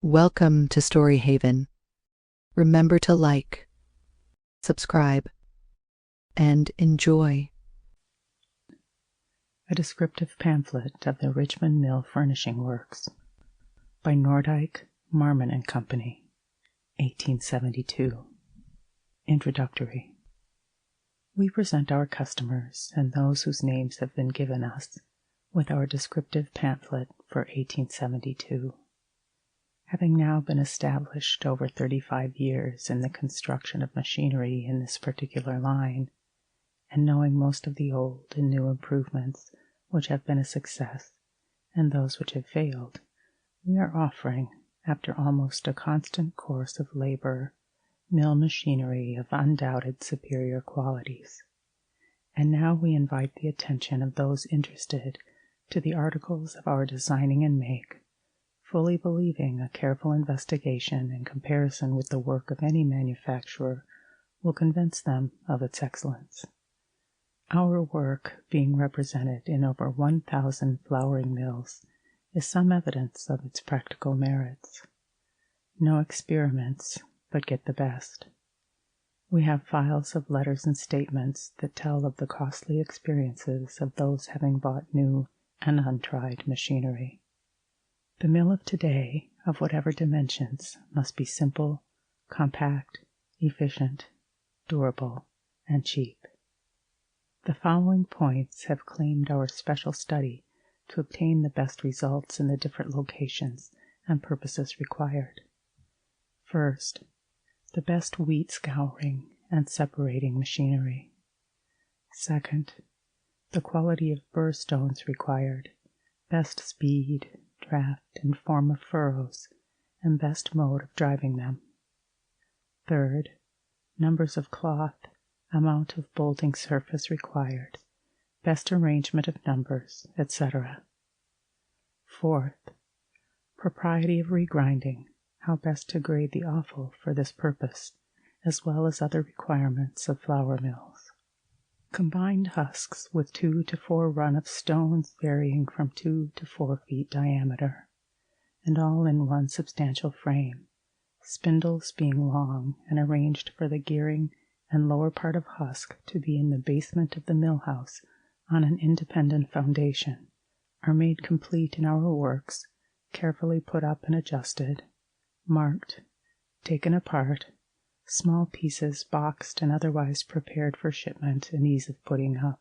Welcome to Story Haven. Remember to like, subscribe, and enjoy. A Descriptive Pamphlet of the Richmond Mill Furnishing Works by Nordyke, Marmon and Company, 1872. Introductory. We present our customers and those whose names have been given us with our descriptive pamphlet for 1872. Having now been established over 35 years in the construction of machinery in this particular line, and knowing most of the old and new improvements which have been a success and those which have failed, we are offering, after almost a constant course of labor, mill machinery of undoubted superior qualities. And now we invite the attention of those interested to the articles of our designing and make, fully believing a careful investigation and comparison with the work of any manufacturer will convince them of its excellence. Our work, being represented in over 1,000 flouring mills, is some evidence of its practical merits. No experiments, but get the best. We have files of letters and statements that tell of the costly experiences of those having bought new and untried machinery. The mill of today, of whatever dimensions, must be simple, compact, efficient, durable, and cheap. The following points have claimed our special study to obtain the best results in the different locations and purposes required. First, the best wheat scouring and separating machinery. Second, the quality of burr stones required, best speed, draft, and form of furrows, and best mode of driving them. Third, numbers of cloth, amount of bolting surface required, best arrangement of numbers, etc. Fourth, propriety of regrinding, how best to grade the offal for this purpose, as well as other requirements of flour mills. Combined husks with 2 to 4 run of stones varying from 2 to 4 feet diameter, and all in one substantial frame, spindles being long and arranged for the gearing and lower part of husk to be in the basement of the mill house on an independent foundation, are made complete in our works, carefully put up and adjusted, marked, taken apart, small pieces boxed and otherwise prepared for shipment and ease of putting up.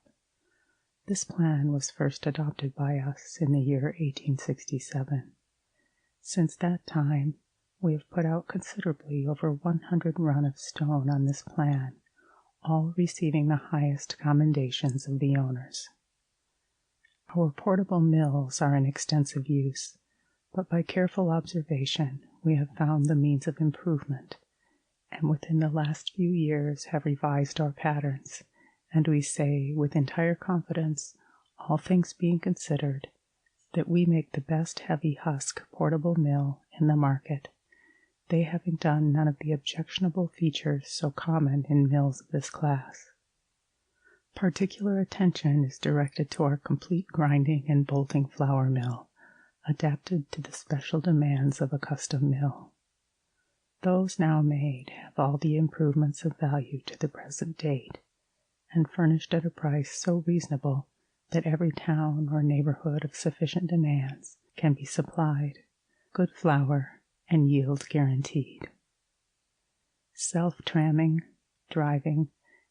This plan was first adopted by us in the year 1867. Since that time, we have put out considerably over 100 run of stone on this plan, all receiving the highest commendations of the owners. Our portable mills are in extensive use, but by careful observation we have found the means of improvement, and within the last few years have revised our patterns, and we say, with entire confidence, all things being considered, that we make the best heavy husk portable mill in the market, they having done none of the objectionable features so common in mills of this class. Particular attention is directed to our complete grinding and bolting flour mill, adapted to the special demands of a custom mill. Those now made have all the improvements of value to the present date, and furnished at a price so reasonable that every town or neighborhood of sufficient demands can be supplied, good flour, and yield guaranteed. Self-tramming, driving,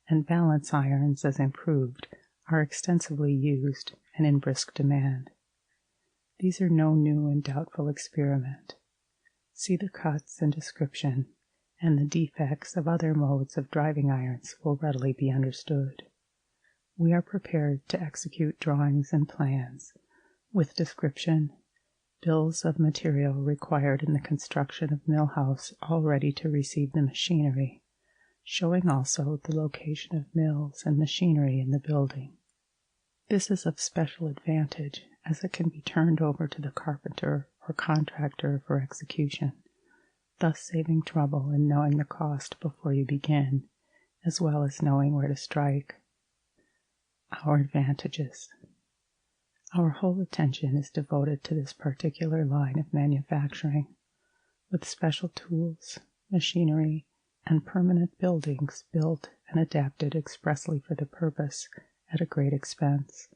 and balance irons as improved are extensively used and in brisk demand. These are no new and doubtful experiment. See the cuts and description, and the defects of other modes of driving irons will readily be understood. We are prepared to execute drawings and plans, with description, bills of material required in the construction of mill house all ready to receive the machinery, showing also the location of mills and machinery in the building. This is of special advantage, as it can be turned over to the carpenter or contractor for execution, thus saving trouble in knowing the cost before you begin, as well as knowing where to strike. Our advantages. Our whole attention is devoted to this particular line of manufacturing. with special tools, machinery, and permanent buildings built and adapted expressly for the purpose at a great expense.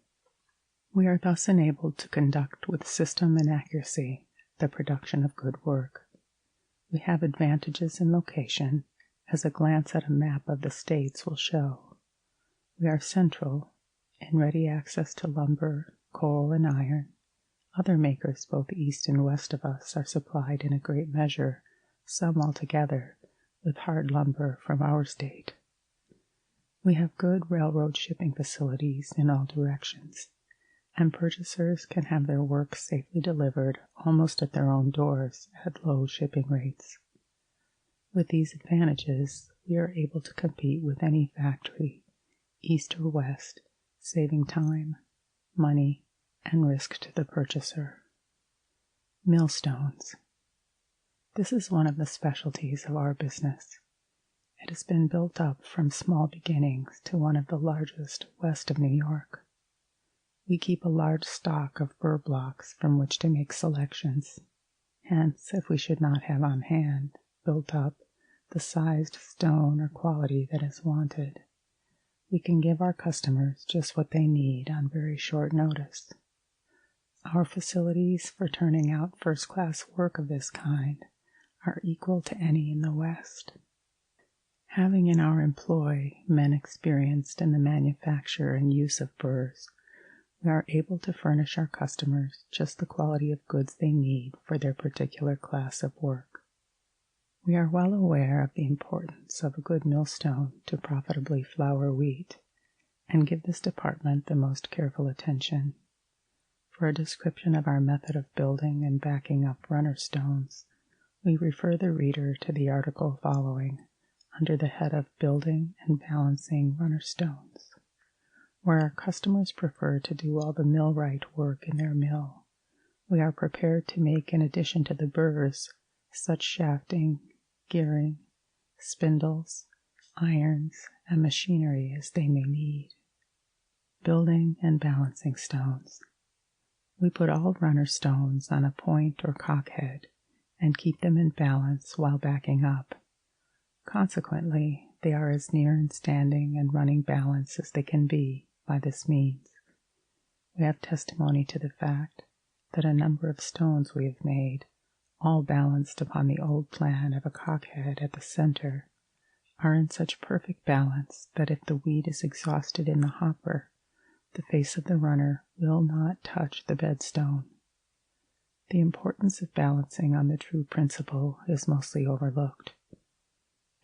We are thus enabled to conduct with system and accuracy the production of good work. We have advantages in location, as a glance at a map of the states will show. We are central, in ready access to lumber, coal, and iron. Other makers both east and west of us are supplied in a great measure, some altogether, with hard lumber from our state. We have good railroad shipping facilities in all directions, and purchasers can have their work safely delivered almost at their own doors at low shipping rates. With these advantages, we are able to compete with any factory, east or west, saving time, money, and risk to the purchaser. Millstones. This is one of the specialties of our business. It has been built up from small beginnings to one of the largest west of New York. We keep a large stock of burr blocks from which to make selections. Hence, if we should not have on hand, built up, the sized stone or quality that is wanted, we can give our customers just what they need on very short notice. Our facilities for turning out first-class work of this kind are equal to any in the West. Having in our employ men experienced in the manufacture and use of burrs, we are able to furnish our customers just the quality of goods they need for their particular class of work. We are well aware of the importance of a good millstone to profitably flour wheat, and give this department the most careful attention. For a description of our method of building and backing up runner stones, we refer the reader to the article following, under the head of Building and Balancing Runner Stones, where our customers prefer to do all the millwright work in their mill. We are prepared to make, in addition to the burrs, such shafting, gearing, spindles, irons, and machinery as they may need. Building and Balancing Stones. We put all runner stones on a point or cockhead and keep them in balance while backing up. Consequently, they are as near in standing and running balance as they can be by this means. We have testimony to the fact that a number of stones we have made, all balanced upon the old plan of a cockhead at the center, are in such perfect balance that if the wheat is exhausted in the hopper, the face of the runner will not touch the bedstone. The importance of balancing on the true principle is mostly overlooked.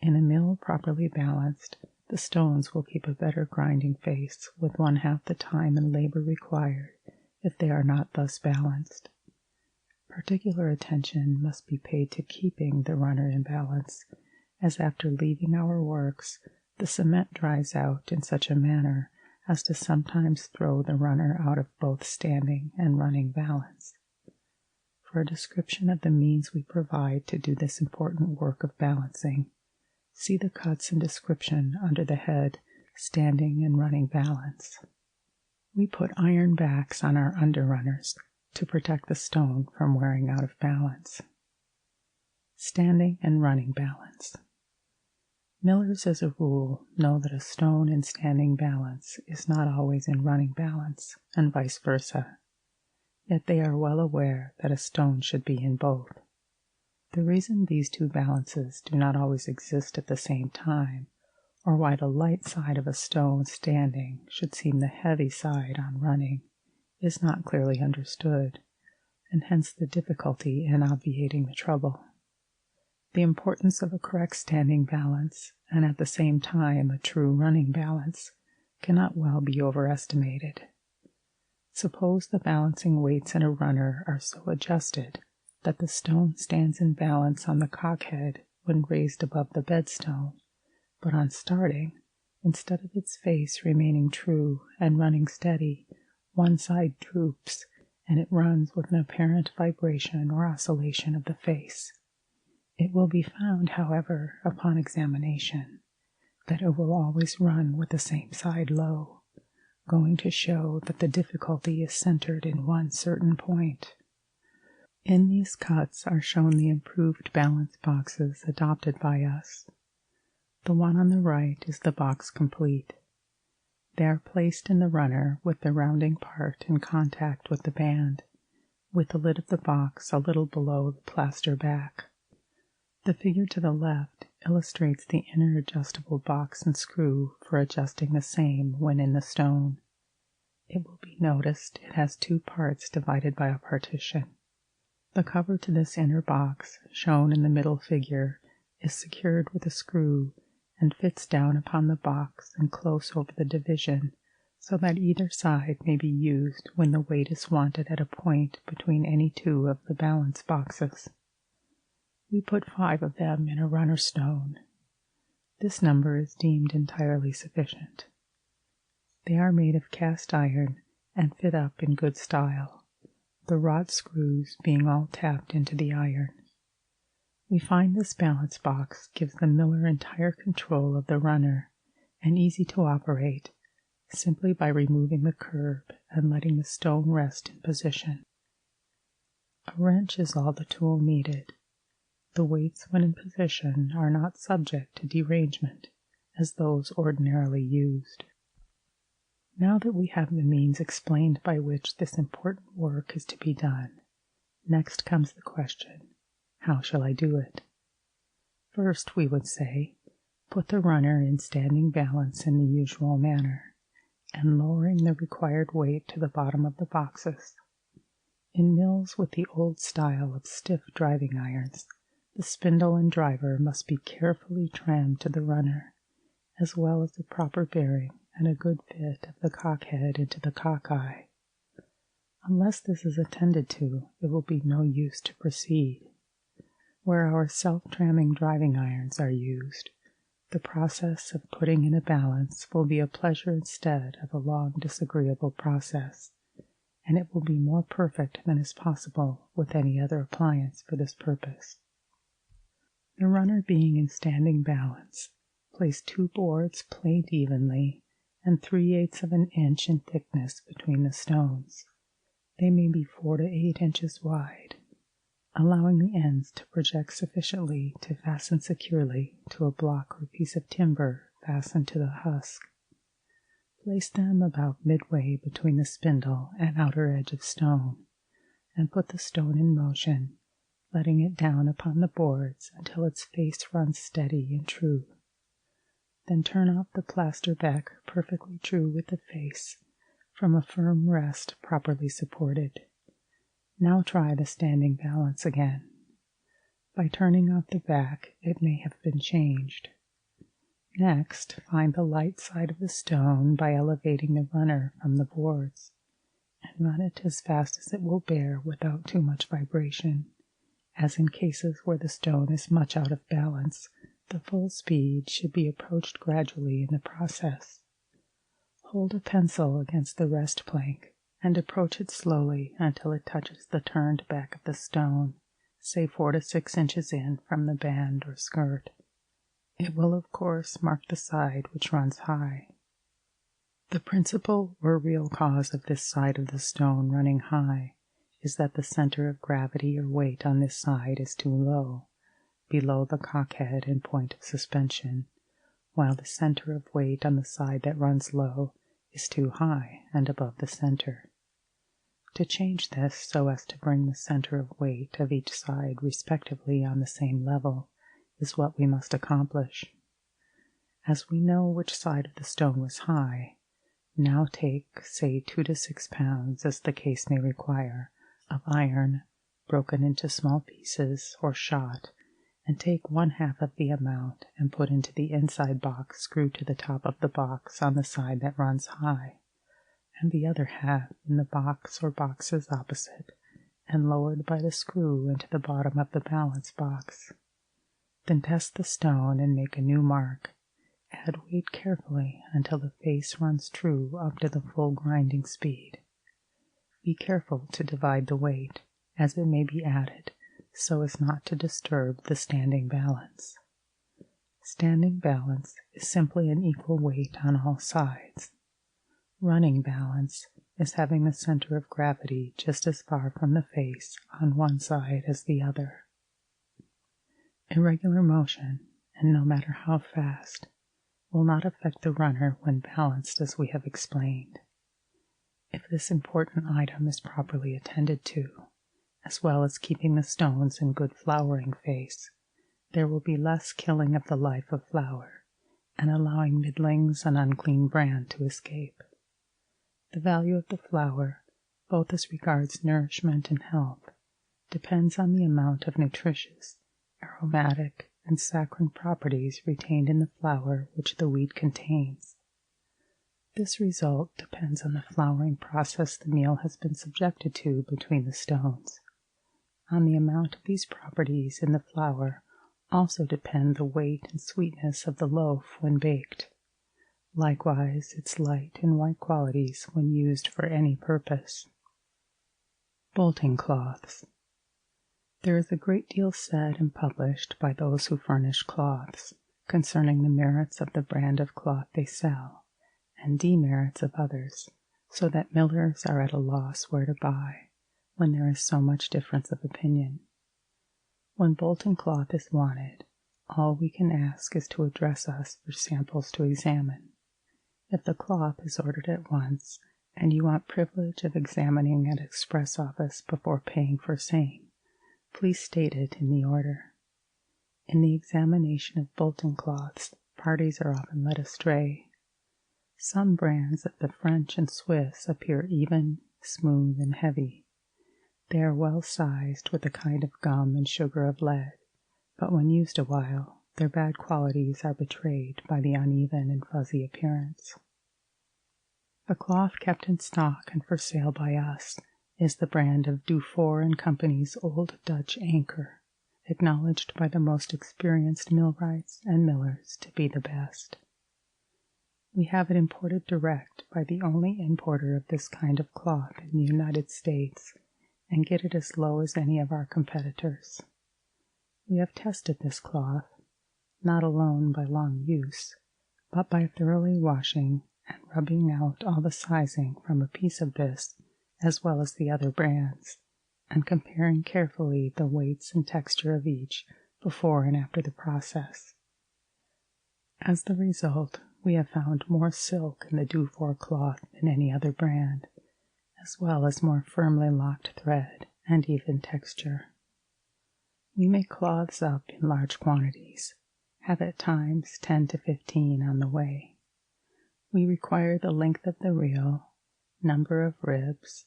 In a mill properly balanced, the stones will keep a better grinding face with one-half the time and labor required if they are not thus balanced. Particular attention must be paid to keeping the runner in balance, as after leaving our works, the cement dries out in such a manner as to sometimes throw the runner out of both standing and running balance. For a description of the means we provide to do this important work of balancing, see the cuts and description under the head Standing and Running Balance. We put iron backs on our underrunners to protect the stone from wearing out of balance. Standing and Running Balance. Millers, as a rule, know that a stone in standing balance is not always in running balance, and vice versa. Yet they are well aware that a stone should be in both. The reason these two balances do not always exist at the same time, or why the light side of a stone standing should seem the heavy side on running, is not clearly understood, and hence the difficulty in obviating the trouble. The importance of a correct standing balance, and at the same time a true running balance, cannot well be overestimated. Suppose the balancing weights in a runner are so adjusted that the stone stands in balance on the cockhead when raised above the bedstone, but on starting, instead of its face remaining true and running steady, one side droops, and it runs with an apparent vibration or oscillation of the face. It will be found, however, upon examination, that it will always run with the same side low, going to show that the difficulty is centered in one certain point. In these cuts are shown the improved balance boxes adopted by us. The one on the right is the box complete. They are placed in the runner with the rounding part in contact with the band, with the lid of the box a little below the plaster back. The figure to the left illustrates the inner adjustable box and screw for adjusting the same when in the stone. It will be noticed it has two parts divided by a partition. The cover to this inner box, shown in the middle figure, is secured with a screw and fits down upon the box and close over the division, so that either side may be used when the weight is wanted at a point between any two of the balance boxes. We put 5 of them in a runner stone. This number is deemed entirely sufficient. They are made of cast iron and fit up in good style, the wrought screws being all tapped into the iron. We find this balance box gives the miller entire control of the runner and easy to operate simply by removing the curb and letting the stone rest in position. A wrench is all the tool needed. The weights when in position are not subject to derangement as those ordinarily used. Now that we have the means explained by which this important work is to be done, next comes the question, how shall I do it? First, we would say, put the runner in standing balance in the usual manner, and lowering the required weight to the bottom of the boxes. In mills with the old style of stiff driving irons, the spindle and driver must be carefully trammed to the runner, as well as the proper bearing and a good fit of the cockhead into the cockeye. Unless this is attended to, it will be no use to proceed. Where our self-tramming driving irons are used, the process of putting in a balance will be a pleasure instead of a long disagreeable process, and it will be more perfect than is possible with any other appliance for this purpose. The runner being in standing balance, place 2 boards planed evenly and 3/8 of an inch in thickness between the stones. They may be 4 to 8 inches wide, allowing the ends to project sufficiently to fasten securely to a block or piece of timber fastened to the husk. Place them about midway between the spindle and outer edge of stone, and put the stone in motion, letting it down upon the boards until its face runs steady and true. Then turn off the plaster back perfectly true with the face, from a firm rest properly supported. Now try the standing balance again. By turning off the back, it may have been changed. Next, find the light side of the stone by elevating the runner from the boards, and run it as fast as it will bear without too much vibration, as in cases where the stone is much out of balance, the full speed should be approached gradually in the process. Hold a pencil against the rest plank and approach it slowly until it touches the turned back of the stone, say 4 to 6 inches in from the band or skirt. It will, of course, mark the side which runs high. The principal or real cause of this side of the stone running high is that the center of gravity or weight on this side is too low, below the cockhead and point of suspension, while the center of weight on the side that runs low is too high and above the center. To change this so as to bring the center of weight of each side respectively on the same level is what we must accomplish. As we know which side of the stone was high, now take, say, 2 to 6 pounds, as the case may require, of iron, broken into small pieces or shot, and take 1/2 of the amount and put into the inside box screwed to the top of the box on the side that runs high, and the other half in the box or boxes opposite, and lowered by the screw into the bottom of the balance box. Then test the stone and make a new mark. Add weight carefully until the face runs true up to the full grinding speed. Be careful to divide the weight, as it may be added, so as not to disturb the standing balance. Standing balance is simply an equal weight on all sides. Running balance is having the center of gravity just as far from the face on one side as the other. Irregular motion, and no matter how fast, will not affect the runner when balanced as we have explained. If this important item is properly attended to, as well as keeping the stones in good flowering phase, there will be less killing of the life of flower, and allowing middlings and unclean bran to escape. The value of the flower, both as regards nourishment and health, depends on the amount of nutritious, aromatic, and saccharine properties retained in the flour which the wheat contains. This result depends on the flowering process the meal has been subjected to between the stones. On the amount of these properties in the flour also depend the weight and sweetness of the loaf when baked. Likewise, its light and white qualities when used for any purpose. Bolting cloths. There is a great deal said and published by those who furnish cloths concerning the merits of the brand of cloth they sell, and demerits of others, so that millers are at a loss where to buy, when there is so much difference of opinion. When bolting cloth is wanted, all we can ask is to address us for samples to examine. If the cloth is ordered at once, and you want privilege of examining at express office before paying for same, please state it in the order. In the examination of bolting cloths, parties are often led astray. Some brands of the French and Swiss appear even, smooth, and heavy. They are well sized with a kind of gum and sugar of lead, but when used a while, their bad qualities are betrayed by the uneven and fuzzy appearance. The cloth kept in stock and for sale by us is the brand of Dufour and Company's Old Dutch Anchor, acknowledged by the most experienced millwrights and millers to be the best. We have it imported direct by the only importer of this kind of cloth in the United States, and get it as low as any of our competitors. We have tested this cloth, not alone by long use, but by thoroughly washing and rubbing out all the sizing from a piece of this as well as the other brands, and comparing carefully the weights and texture of each before and after the process. As the result, we have found more silk in the Dufour cloth than any other brand, as well as more firmly locked thread and even texture. We make cloths up in large quantities, have at times 10 to 15 on the way. We require the length of the reel, number of ribs,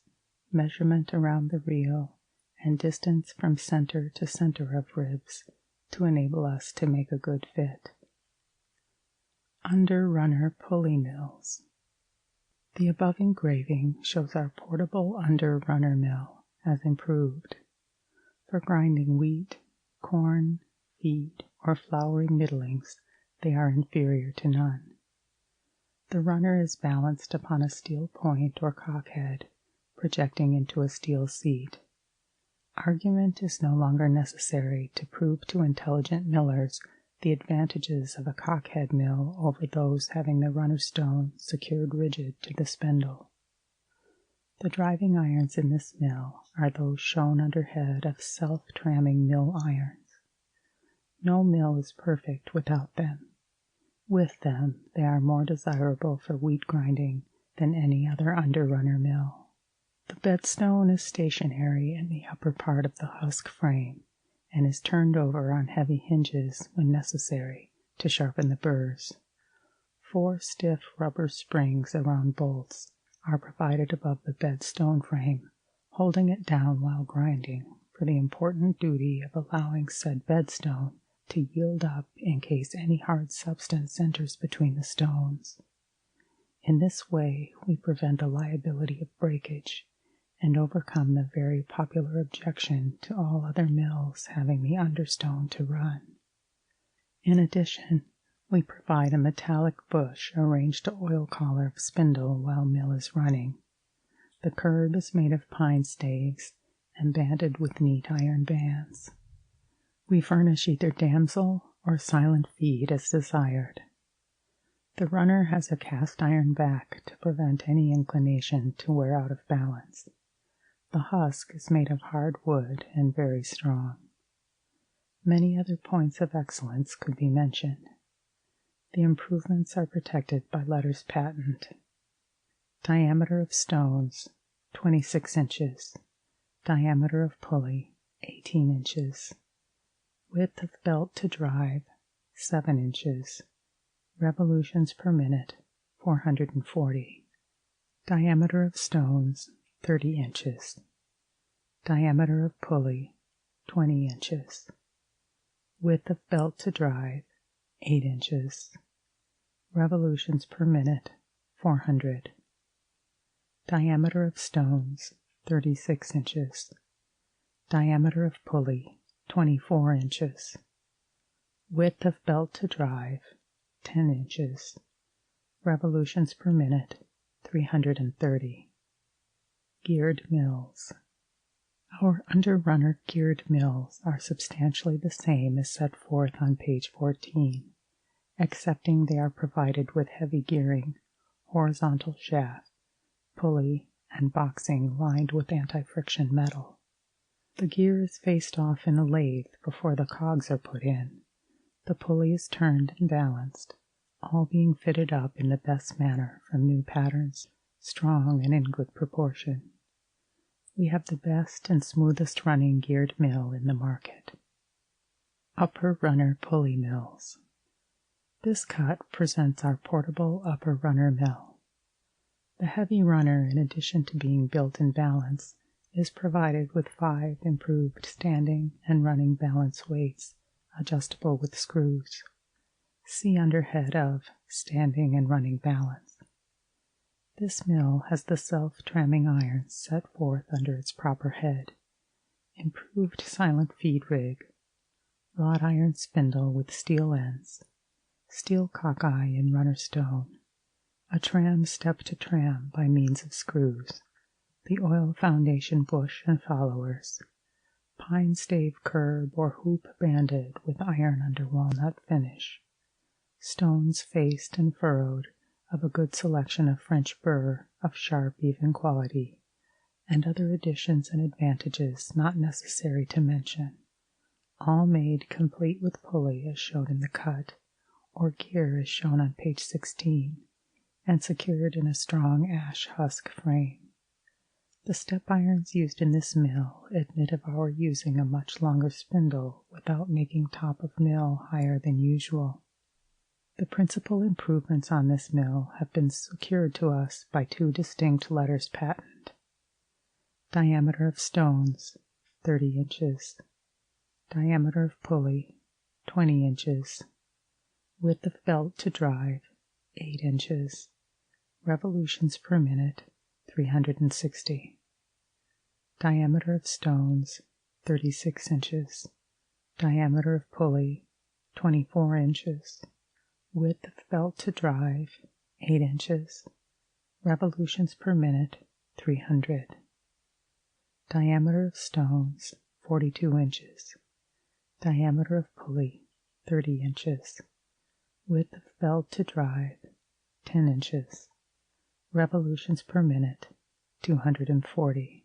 measurement around the reel, and distance from center to center of ribs to enable us to make a good fit. Under-runner pulley mills. The above engraving shows our portable under-runner mill as improved. For grinding wheat, corn, feed, or floury middlings, they are inferior to none. The runner is balanced upon a steel point or cockhead, projecting into a steel seat. Argument is no longer necessary to prove to intelligent millers the advantages of a cockhead mill over those having the runner stone secured rigid to the spindle. The driving irons in this mill are those shown under head of self-tramming mill irons. No mill is perfect without them. With them, they are more desirable for wheat grinding than any other under-runner mill. The bedstone is stationary in the upper part of the husk frame, and is turned over on heavy hinges when necessary to sharpen the burrs. 4 stiff rubber springs around bolts are provided above the bedstone frame, holding it down while grinding for the important duty of allowing said bedstone to yield up in case any hard substance enters between the stones. In this way we prevent the liability of breakage and overcome the very popular objection to all other mills having the understone to run. In addition, we provide a metallic bush arranged to oil collar of spindle while mill is running. The curb is made of pine staves and banded with neat iron bands. We furnish either damsel or silent feed as desired. The runner has a cast iron back to prevent any inclination to wear out of balance. The husk is made of hard wood and very strong. Many other points of excellence could be mentioned. The improvements are protected by letters patent. Diameter of stones, 26 inches. Diameter of pulley, 18 inches. Width of belt to drive, 7 inches. Revolutions per minute, 440. Diameter of stones, 30 inches. Diameter of pulley, 20 inches. Width of belt to drive, 8 inches. Revolutions per minute, 400. Diameter of stones, 36 inches. Diameter of pulley, 24 inches. Width of belt to drive, 10 inches. Revolutions per minute, 330. Geared mills. Our underrunner geared mills are substantially the same as set forth on page 14, excepting they are provided with heavy gearing, horizontal shaft, pulley, and boxing lined with anti-friction metal. The gear is faced off in a lathe before the cogs are put in. The pulley is turned and balanced, all being fitted up in the best manner from new patterns, strong and in good proportion. We have the best and smoothest running geared mill in the market. Upper runner pulley mills. This cut presents our portable upper runner mill. The heavy runner, in addition to being built in balance, is provided with 5 improved standing and running balance weights, adjustable with screws. See under head of Standing and Running Balance. This mill has the self-tramming irons set forth under its proper head, improved silent feed rig, wrought iron spindle with steel ends, steel cockeye in runner stone, a tram step to tram by means of screws, the oil foundation bush and followers, pine stave curb or hoop banded with iron under walnut finish, stones faced and furrowed of a good selection of French burr of sharp, even quality, and other additions and advantages not necessary to mention, all made complete with pulley as shown in the cut, or gear as shown on page 16, and secured in a strong ash husk frame. The step irons used in this mill admit of our using a much longer spindle without making top of mill higher than usual. The principal improvements on this mill have been secured to us by 2 distinct letters patent. Diameter of stones, 30 inches. Diameter of pulley, 20 inches. Width of belt to drive, 8 inches. Revolutions per minute, 360. Diameter of stones, 36 inches. Diameter of pulley, 24 inches. Width of belt to drive, 8 inches. Revolutions per minute, 300. Diameter of stones, 42 inches. Diameter of pulley, 30 inches. Width of belt to drive, 10 inches. Revolutions per minute, 240.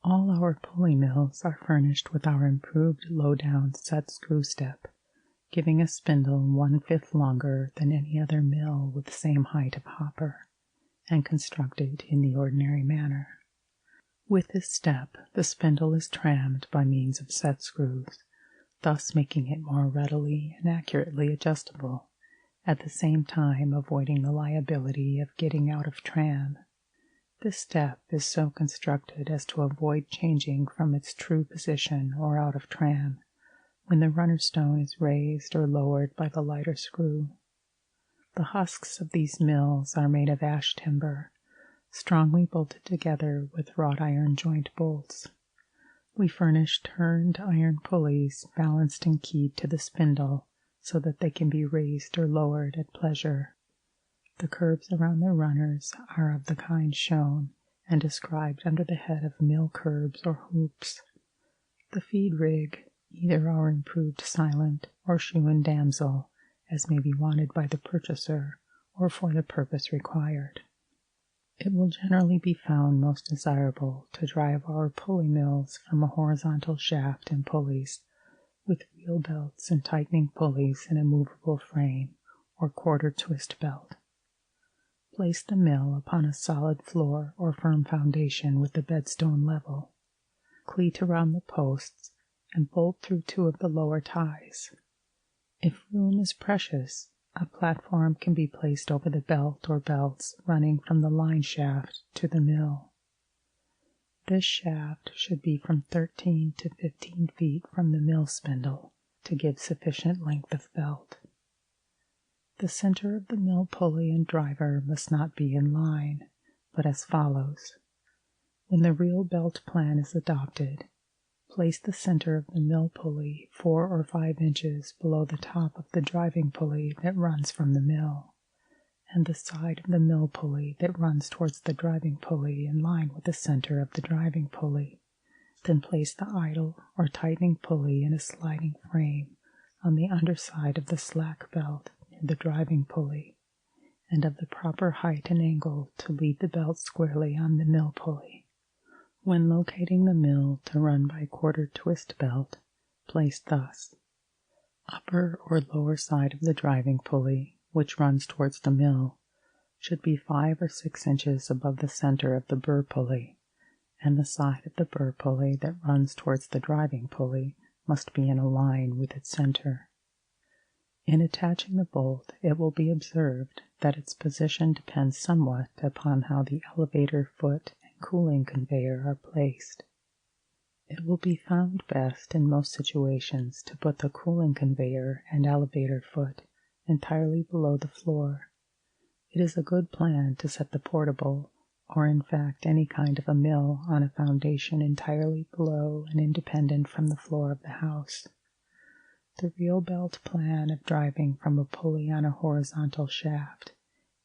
All our pulley mills are furnished with our improved low-down set screw step, giving a spindle 1/5 longer than any other mill with the same height of hopper, and constructed in the ordinary manner. With this step, the spindle is trammed by means of set screws, thus making it more readily and accurately adjustable, at the same time avoiding the liability of getting out of tram. This step is so constructed as to avoid changing from its true position or out of tram when the runner stone is raised or lowered by the lighter screw. The husks of these mills are made of ash timber, strongly bolted together with wrought iron joint bolts. We furnish turned iron pulleys balanced and keyed to the spindle so that they can be raised or lowered at pleasure. The curbs around the runners are of the kind shown and described under the head of mill curbs or hoops. The feed rig, either our improved silent or shoe and damsel, as may be wanted by the purchaser, or for the purpose required. It will generally be found most desirable to drive our pulley mills from a horizontal shaft and pulleys with wheel belts and tightening pulleys in a movable frame or quarter twist belt. Place the mill upon a solid floor or firm foundation with the bedstone level. Cleat around the posts and bolt through 2 of the lower ties. If room is precious, a platform can be placed over the belt or belts running from the line shaft to the mill. This shaft should be from 13 to 15 feet from the mill spindle to give sufficient length of belt. The center of the mill pulley and driver must not be in line, but as follows. When the real belt plan is adopted, place the center of the mill pulley 4 or 5 inches below the top of the driving pulley that runs from the mill, and the side of the mill pulley that runs towards the driving pulley in line with the center of the driving pulley. Then place the idle or tightening pulley in a sliding frame on the underside of the slack belt near the driving pulley, and of the proper height and angle to lead the belt squarely on the mill pulley. When locating the mill to run by quarter twist belt, placed thus. Upper or lower side of the driving pulley, which runs towards the mill, should be 5 or 6 inches above the center of the burr pulley, and the side of the burr pulley that runs towards the driving pulley must be in a line with its center. In attaching the bolt, it will be observed that its position depends somewhat upon how the elevator foot cooling conveyor are placed. It will be found best in most situations to put the cooling conveyor and elevator foot entirely below the floor. It is a good plan to set the portable, or in fact any kind of a mill, on a foundation entirely below and independent from the floor of the house. The real belt plan of driving from a pulley on a horizontal shaft,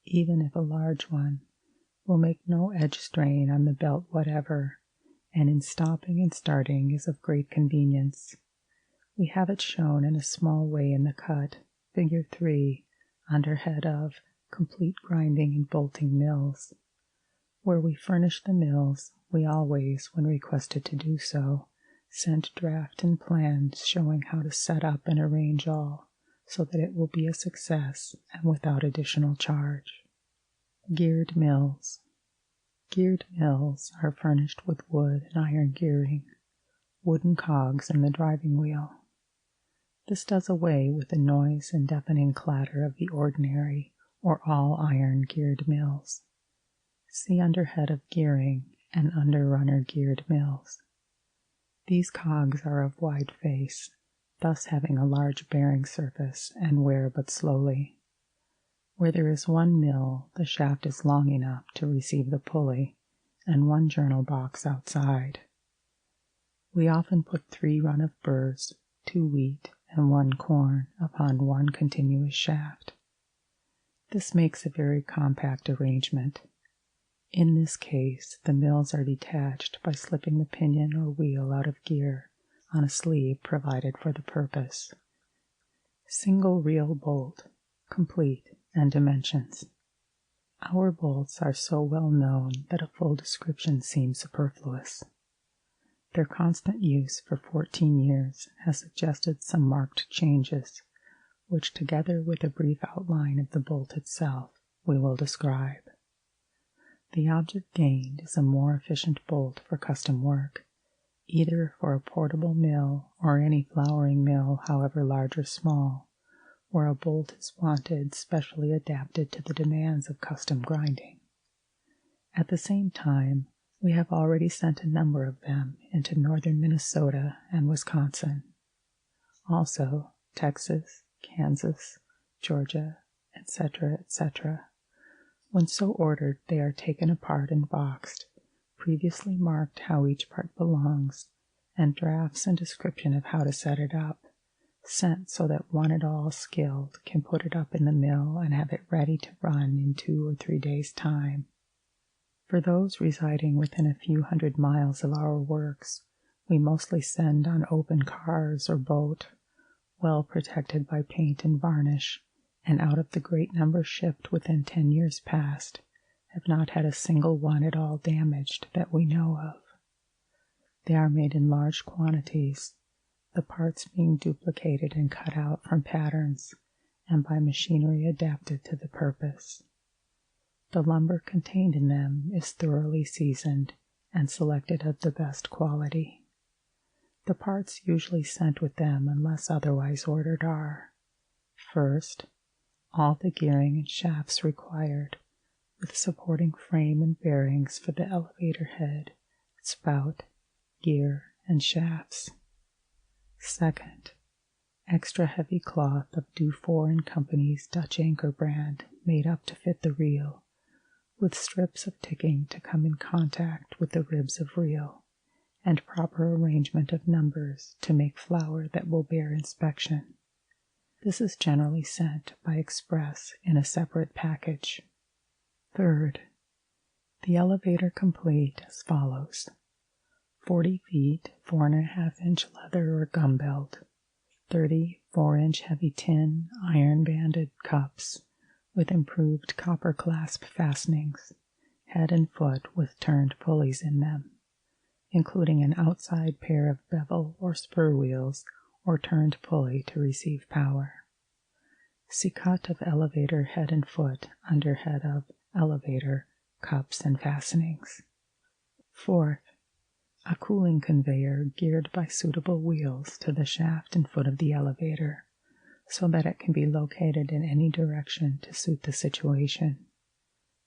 even if a large one, will make no edge strain on the belt whatever, and in stopping and starting is of great convenience. We have it shown in a small way in the cut, Figure 3, under head of Complete Grinding and Bolting Mills. Where we furnish the mills, we always, when requested to do so, send draft and plans showing how to set up and arrange all, so that it will be a success and without additional charge. Geared mills. Geared mills are furnished with wood and iron gearing, wooden cogs in the driving wheel. This does away with the noise and deafening clatter of the ordinary or all iron geared mills. See under head of gearing and under runner geared mills. These cogs are of wide face, thus having a large bearing surface and wear but slowly. Where there is one mill, the shaft is long enough to receive the pulley, and one journal box outside. We often put 3 run of burrs, 2 wheat, and 1 corn upon one continuous shaft. This makes a very compact arrangement. In this case, the mills are detached by slipping the pinion or wheel out of gear on a sleeve provided for the purpose. Single reel bolt, complete, and dimensions. Our bolts are so well known that a full description seems superfluous. Their constant use for 14 years has suggested some marked changes, which, together with a brief outline of the bolt itself, we will describe. The object gained is a more efficient bolt for custom work, either for a portable mill or any flouring mill, however large or small, where a bolt is wanted specially adapted to the demands of custom grinding. At the same time, we have already sent a number of them into northern Minnesota and Wisconsin. Also, Texas, Kansas, Georgia, etc., etc. When so ordered, they are taken apart and boxed, previously marked how each part belongs, and drafts and description of how to set it up, sent so that one at all skilled can put it up in the mill and have it ready to run in 2 or 3 days' time. For those residing within a few hundred miles of our works, we mostly send on open cars or boat, well protected by paint and varnish, and out of the great number shipped within 10 years past, have not had a single one at all damaged that we know of. They are made in large quantities, the parts being duplicated and cut out from patterns and by machinery adapted to the purpose. The lumber contained in them is thoroughly seasoned and selected of the best quality. The parts usually sent with them, unless otherwise ordered, are: first, all the gearing and shafts required, with supporting frame and bearings for the elevator head, spout, gear, and shafts. Second, extra heavy cloth of Dufour and Company's Dutch Anchor brand made up to fit the reel, with strips of ticking to come in contact with the ribs of reel, and proper arrangement of numbers to make flour that will bear inspection. This is generally sent by express in a separate package. Third, the elevator complete as follows: 40 feet 4.5-inch leather or gum belt, 30 4-inch heavy tin iron-banded cups with improved copper clasp fastenings, head and foot with turned pulleys in them, including an outside pair of bevel or spur wheels or turned pulley to receive power. See cut of elevator head and foot under head of elevator, cups, and fastenings. Fourth, a cooling conveyor geared by suitable wheels to the shaft and foot of the elevator, so that it can be located in any direction to suit the situation.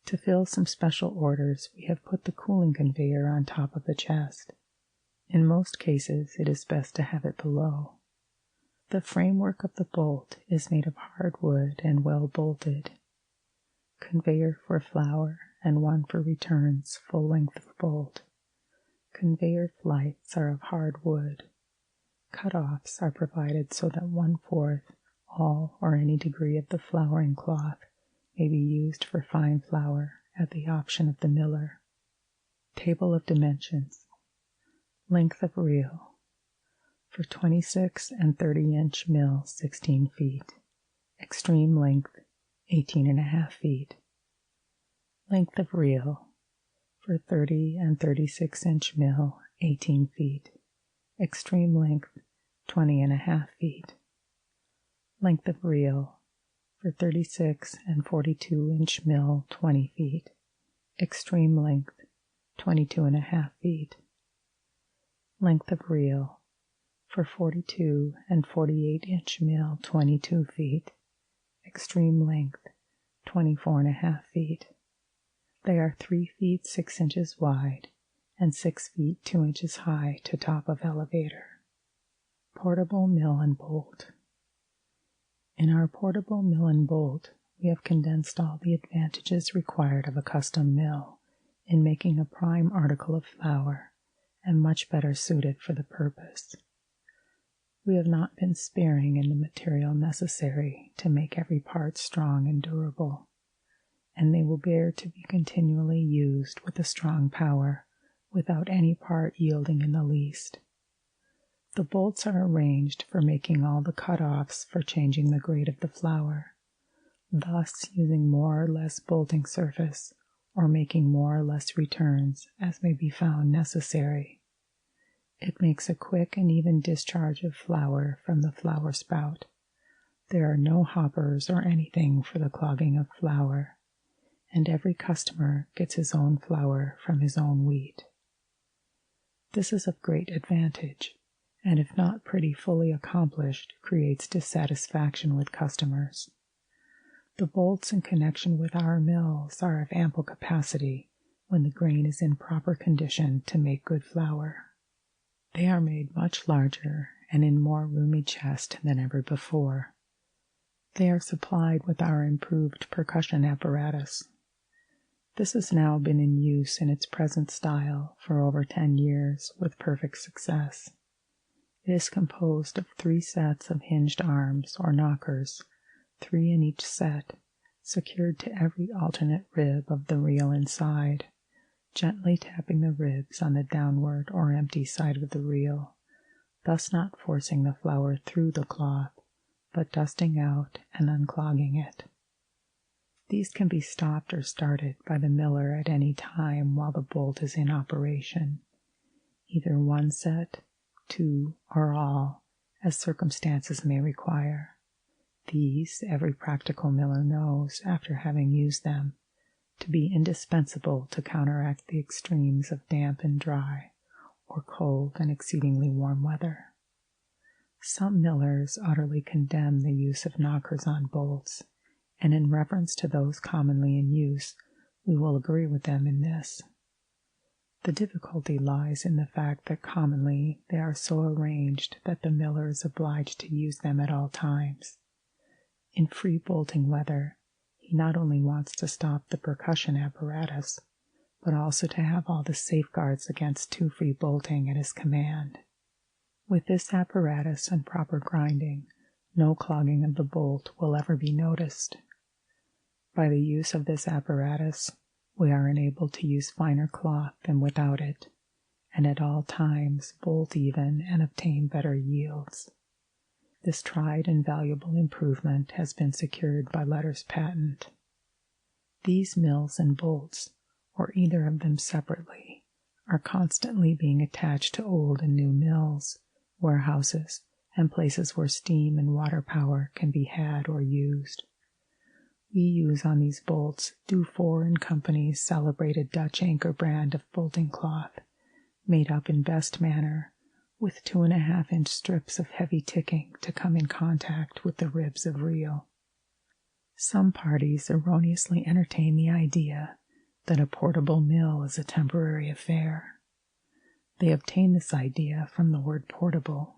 To fill some special orders, we have put the cooling conveyor on top of the chest. In most cases, it is best to have it below. The framework of the bolt is made of hard wood and well bolted. Conveyor for flour and one for returns, full length of bolt. Conveyor flights are of hard wood. Cut-offs are provided so that 1/4, all or any degree of the flouring cloth may be used for fine flour at the option of the miller. Table of dimensions. Length of reel. For 26 and 30-inch mill, 16 feet. Extreme length, 18.5 feet. Length of reel. For 30 and 36-inch mill, 18 feet. Extreme length, 20.5 feet. Length of reel. For 36 and 42-inch mill, 20 feet. Extreme length, 22.5 feet. Length of reel. For 42 and 48-inch mill, 22 feet. Extreme length, 24.5 feet. They are 3 feet 6 inches wide and 6 feet 2 inches high to top of elevator. Portable mill and bolt. In our portable mill and bolt, we have condensed all the advantages required of a custom mill in making a prime article of flour, and much better suited for the purpose. We have not been sparing in the material necessary to make every part strong and durable, and they will bear to be continually used with a strong power, without any part yielding in the least. The bolts are arranged for making all the cut-offs for changing the grade of the flour, thus using more or less bolting surface, or making more or less returns as may be found necessary. It makes a quick and even discharge of flour from the flour spout. There are no hoppers or anything for the clogging of flour, and every customer gets his own flour from his own wheat. This is of great advantage, and if not pretty fully accomplished, creates dissatisfaction with customers. The bolts in connection with our mills are of ample capacity when the grain is in proper condition to make good flour. They are made much larger and in more roomy chest than ever before. They are supplied with our improved percussion apparatus. This has now been in use in its present style for over 10 years with perfect success. It is composed of 3 sets of hinged arms or knockers, 3 in each set, secured to every alternate rib of the reel inside, gently tapping the ribs on the downward or empty side of the reel, thus not forcing the flour through the cloth, but dusting out and unclogging it. These can be stopped or started by the miller at any time while the bolt is in operation, either one set, two, or all, as circumstances may require. These, every practical miller knows, after having used them, to be indispensable to counteract the extremes of damp and dry, or cold and exceedingly warm weather. Some millers utterly condemn the use of knockers on bolts, and in reference to those commonly in use, we will agree with them in this. The difficulty lies in the fact that commonly they are so arranged that the miller is obliged to use them at all times. In free bolting weather, he not only wants to stop the percussion apparatus, but also to have all the safeguards against too free bolting at his command. With this apparatus and proper grinding, no clogging of the bolt will ever be noticed. By the use of this apparatus, we are enabled to use finer cloth than without it, and at all times bolt even and obtain better yields. This tried and valuable improvement has been secured by letters patent. These mills and bolts, or either of them separately, are constantly being attached to old and new mills, warehouses, and places where steam and water power can be had or used. We use on these bolts Dufour & Company's celebrated Dutch anchor brand of bolting cloth, made up in best manner, with 2.5-inch strips of heavy ticking to come in contact with the ribs of reel. Some parties erroneously entertain the idea that a portable mill is a temporary affair. They obtain this idea from the word portable.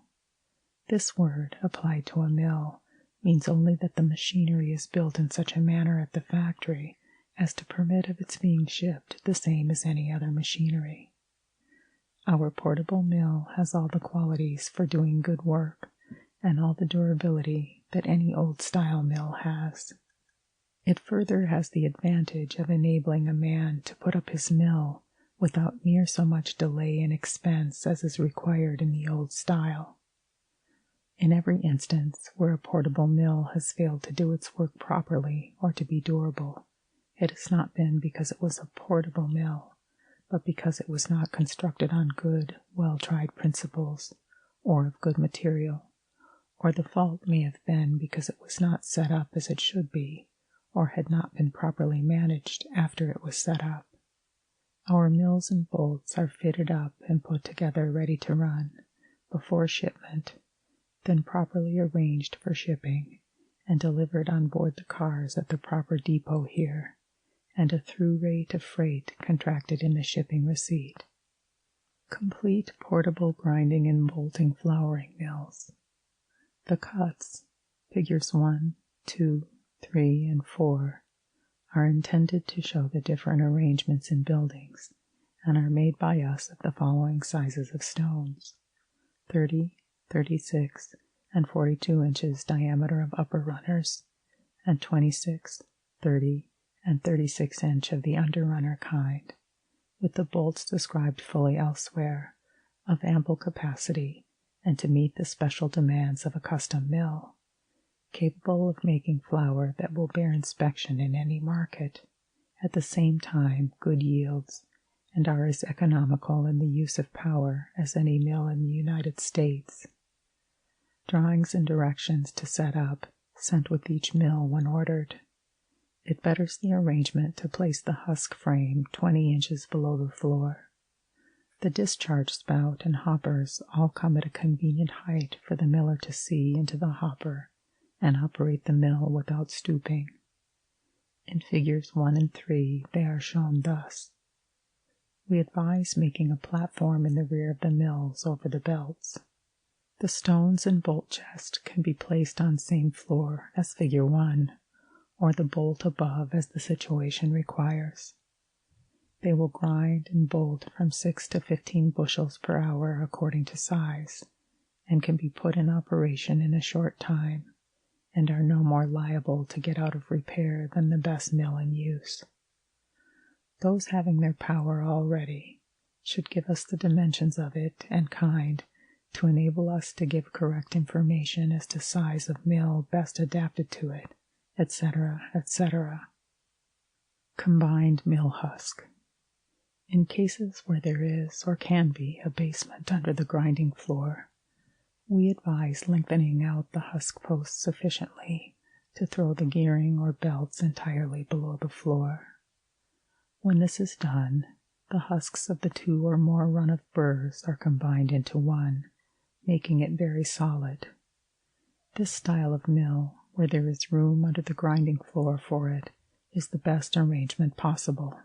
This word, applied to a mill, means only that the machinery is built in such a manner at the factory as to permit of its being shipped the same as any other machinery. Our portable mill has all the qualities for doing good work and all the durability that any old-style mill has. It further has the advantage of enabling a man to put up his mill without near so much delay and expense as is required in the old style. In every instance where a portable mill has failed to do its work properly or to be durable, it has not been because it was a portable mill, but because it was not constructed on good, well-tried principles, or of good material, or the fault may have been because it was not set up as it should be, or had not been properly managed after it was set up. Our mills and bolts are fitted up and put together ready to run, before shipment, then properly arranged for shipping, and delivered on board the cars at the proper depot here, and a through rate of freight contracted in the shipping receipt. Complete portable grinding and bolting flouring mills. The cuts, figures 1, 2, 3, and 4, are intended to show the different arrangements in buildings, and are made by us of the following sizes of stones: 30, 36, and 42 inches diameter of upper runners, and 26, 30, and 36 inch of the under runner kind, with the bolts described fully elsewhere, of ample capacity, and to meet the special demands of a custom mill, capable of making flour that will bear inspection in any market, at the same time good yields, and are as economical in the use of power as any mill in the United States. Drawings and directions to set up sent with each mill when ordered. It betters the arrangement to place the husk frame 20 inches below the floor. The discharge spout and hoppers all come at a convenient height for the miller to see into the hopper and operate the mill without stooping. In figures 1 and 3 they are shown thus. We advise making a platform in the rear of the mills over the belts. The stones and bolt chest can be placed on same floor as figure 1, or the bolt above as the situation requires. They will grind and bolt from 6 to 15 bushels per hour according to size, and can be put in operation in a short time, and are no more liable to get out of repair than the best mill in use. Those having their power already should give us the dimensions of it and kind, to enable us to give correct information as to size of mill best adapted to it, etc., etc. Combined mill husk. In cases where there is or can be a basement under the grinding floor, we advise lengthening out the husk posts sufficiently to throw the gearing or belts entirely below the floor. When this is done, the husks of the 2 or more run of burrs are combined into one, making it very solid. This style of mill, where there is room under the grinding floor for it, is the best arrangement possible.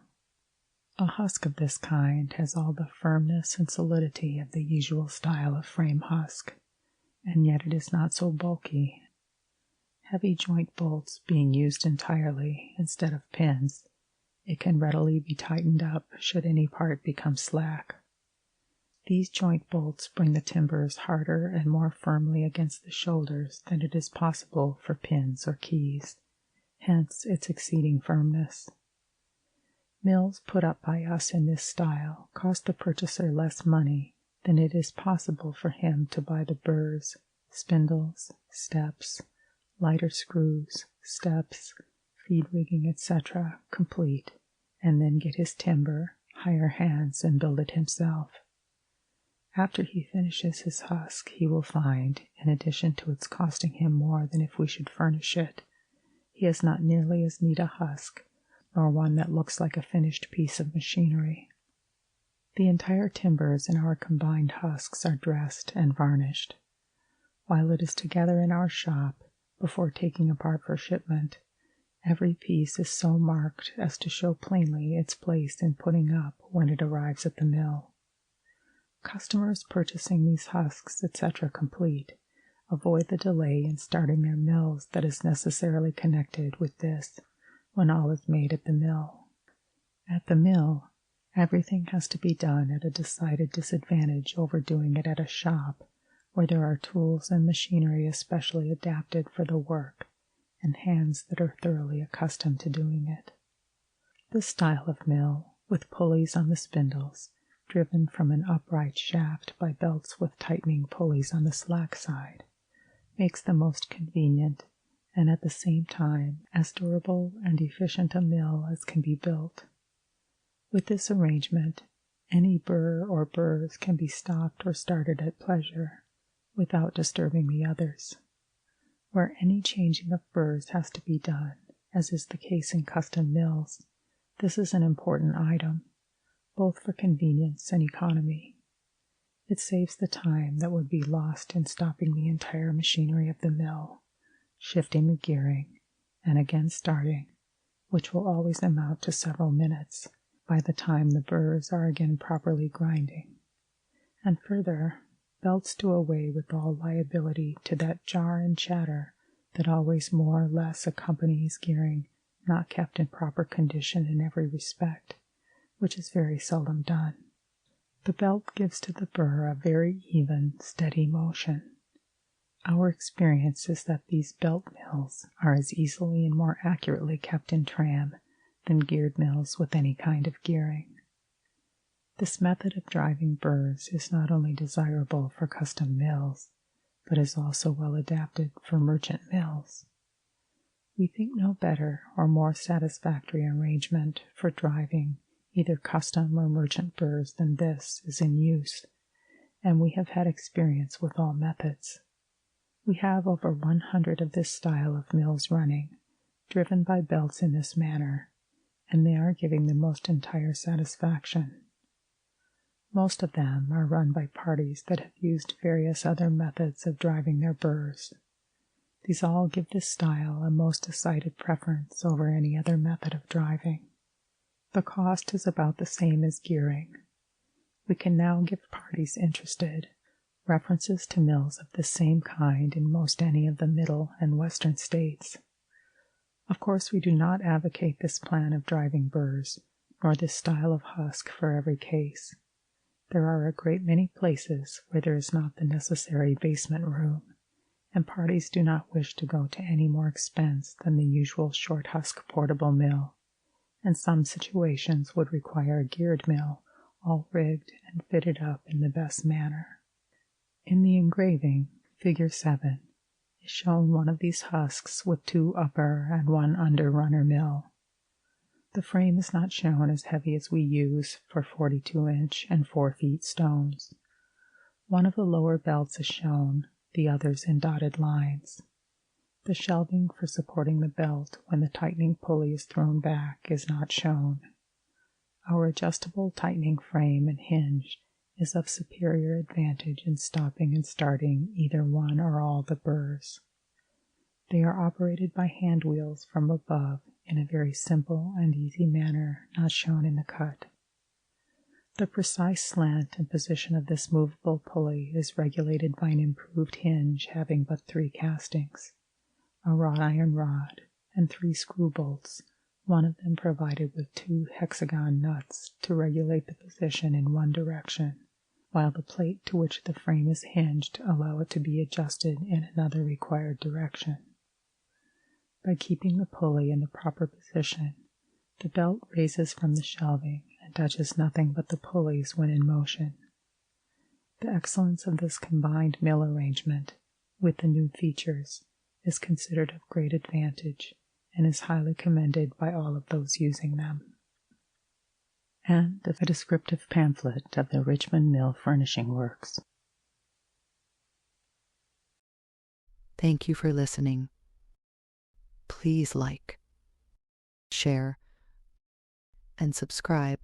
A husk of this kind has all the firmness and solidity of the usual style of frame husk, and yet it is not so bulky. Heavy joint bolts being used entirely instead of pins, it can readily be tightened up should any part become slack. These joint bolts bring the timbers harder and more firmly against the shoulders than it is possible for pins or keys, hence its exceeding firmness. Mills put up by us in this style cost the purchaser less money than it is possible for him to buy the burrs, spindles, steps, lighter screws, steps, feed rigging, etc., complete, and then get his timber, hire hands, and build it himself. After he finishes his husk, he will find, in addition to its costing him more than if we should furnish it, he has not nearly as neat a husk, nor one that looks like a finished piece of machinery. The entire timbers in our combined husks are dressed and varnished. While it is together in our shop, before taking apart for shipment, every piece is so marked as to show plainly its place in putting up when it arrives at the mill. Customers purchasing these husks, etc., complete, avoid the delay in starting their mills that is necessarily connected with this when all is made at the mill. At the mill, everything has to be done at a decided disadvantage over doing it at a shop, where there are tools and machinery especially adapted for the work, and hands that are thoroughly accustomed to doing it. This style of mill, with pulleys on the spindles, driven from an upright shaft by belts with tightening pulleys on the slack side, makes the most convenient and at the same time as durable and efficient a mill as can be built. With this arrangement, any burr or burrs can be stopped or started at pleasure, without disturbing the others. Where any changing of burrs has to be done, as is the case in custom mills, this is an important item, both for convenience and economy. It saves the time that would be lost in stopping the entire machinery of the mill, shifting the gearing, and again starting, which will always amount to several minutes by the time the burrs are again properly grinding. And further, belts do away with all liability to that jar and chatter that always more or less accompanies gearing not kept in proper condition in every respect, which is very seldom done. The belt gives to the burr a very even, steady motion. Our experience is that these belt mills are as easily and more accurately kept in tram than geared mills with any kind of gearing. This method of driving burrs is not only desirable for custom mills, but is also well adapted for merchant mills. We think no better or more satisfactory arrangement for driving either custom or merchant burrs than this is in use, and we have had experience with all methods. We have over 100 of this style of mills running, driven by belts in this manner, and they are giving the most entire satisfaction. Most of them are run by parties that have used various other methods of driving their burrs. These all give this style a most decided preference over any other method of driving. The cost is about the same as gearing. We can now give parties interested references to mills of the same kind in most any of the middle and western states. Of course, we do not advocate this plan of driving burrs, nor this style of husk for every case. There are a great many places where there is not the necessary basement room, and parties do not wish to go to any more expense than the usual short husk portable mill, and some situations would require a geared mill, all rigged and fitted up in the best manner. In the engraving, Figure 7, is shown one of these husks with 2 upper and 1 under runner mill. The frame is not shown as heavy as we use for 42-inch and 4 feet stones. One of the lower belts is shown, the others in dotted lines. The shelving for supporting the belt when the tightening pulley is thrown back is not shown. Our adjustable tightening frame and hinge is of superior advantage in stopping and starting either one or all the burrs. They are operated by hand wheels from above in a very simple and easy manner not shown in the cut. The precise slant and position of this movable pulley is regulated by an improved hinge having but 3 castings, a wrought iron rod, and 3 screw bolts, one of them provided with 2 hexagon nuts to regulate the position in one direction, while the plate to which the frame is hinged allow it to be adjusted in another required direction. By keeping the pulley in the proper position, the belt raises from the shelving and touches nothing but the pulleys when in motion. The excellence of this combined mill arrangement, with the new features, is considered of great advantage and is highly commended by all of those using them. And a descriptive pamphlet of the Richmond Mill Furnishing Works. Thank you for listening. Please like, share, and subscribe